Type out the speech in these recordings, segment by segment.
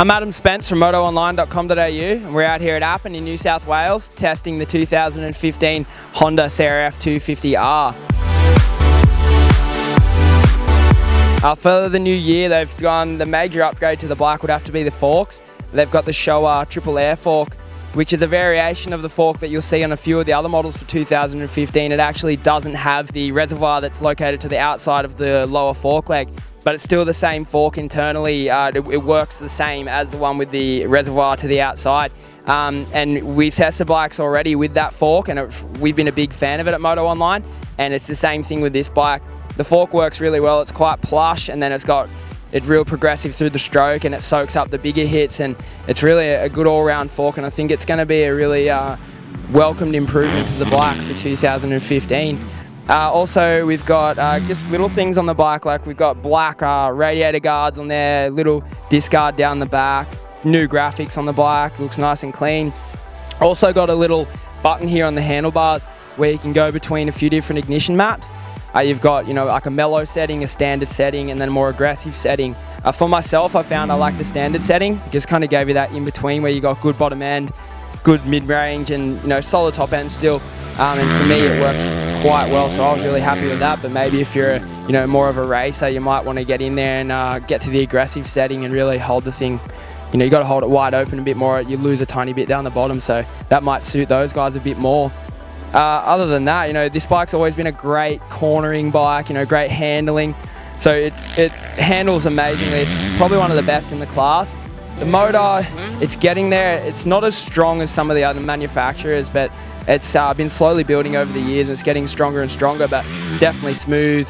I'm Adam Spence from MotoOnline.com.au, and we're out here at Appin in New South Wales testing the 2015 Honda CRF250R. For the new year, they've done the major upgrade to the bike would have to be the forks. They've got the Showa triple air fork, which is a variation of the fork that you'll see on a few of the other models for 2015. It actually doesn't have the reservoir that's located to the outside of the lower fork leg, but it's still the same fork internally. It works the same as the one with the reservoir to the outside. And we've tested bikes already with that fork, and we've been a big fan of it at MotoOnline, and it's the same thing with this bike. The fork works really well. It's quite plush, and then it's real progressive through the stroke, and it soaks up the bigger hits, and it's really a good all-round fork, and I think it's going to be a really welcomed improvement to the bike for 2015. Also, we've got just little things on the bike, like we've got black radiator guards on there, little disc guard down the back, new graphics on the bike, looks nice and clean. Also got a little button here on the handlebars where you can go between a few different ignition maps. You've got, like a mellow setting, a standard setting, and then a more aggressive setting. For myself, I found I like the standard setting. It just kind of gave you that in between where you got good bottom end, good mid-range, and solid top end still. And for me, it works quite well, so I was really happy with that. But maybe if you're more of a racer, you might want to get in there and get to the aggressive setting and really hold the thing. You got to hold it wide open a bit more. You lose a tiny bit down the bottom, so that might suit those guys a bit more. Other than that, this bike's always been a great cornering bike, great handling. So it handles amazingly. It's probably one of the best in the class. The motor, it's getting there. It's not as strong as some of the other manufacturers, but it's been slowly building over the years, and it's getting stronger and stronger, but it's definitely smooth,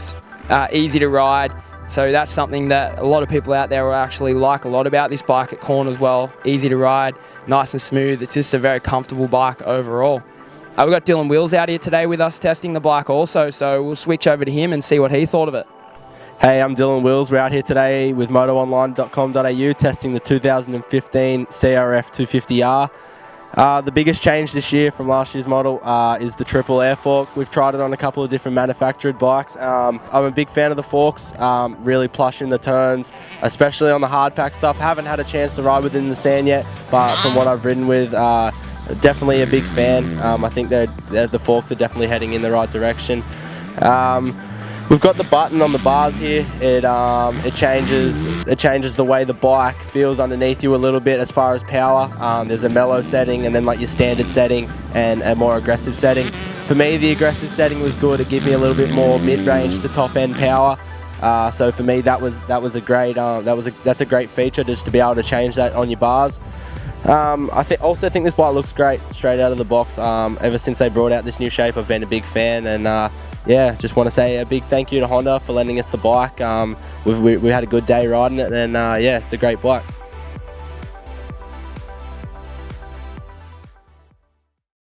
easy to ride. So that's something that a lot of people out there will actually like a lot about this bike at corners. Well, easy to ride, nice and smooth. It's just a very comfortable bike overall. We've got Dylan Wills out here today with us testing the bike also, so we'll switch over to him and see what he thought of it. Hey, I'm Dylan Wills. We're out here today with MotoOnline.com.au testing the 2015 CRF250R. The biggest change this year from last year's model is the triple air fork. We've tried it on a couple of different manufactured bikes. I'm a big fan of the forks, really plush in the turns, especially on the hard pack stuff. Haven't had a chance to ride with it in the sand yet, but from what I've ridden with, definitely a big fan. I think the forks are definitely heading in the right direction. We've got the button on the bars here. It changes the way the bike feels underneath you a little bit as far as power. There's a mellow setting, and then like your standard setting and a more aggressive setting. For me, the aggressive setting was good. It gave me a little bit more mid-range to top-end power. So for me, that's a great feature, just to be able to change that on your bars. I also think this bike looks great straight out of the box. Ever since they brought out this new shape, I've been a big fan, and yeah, just want to say a big thank you to Honda for lending us the bike. We had a good day riding it, and yeah, it's a great bike.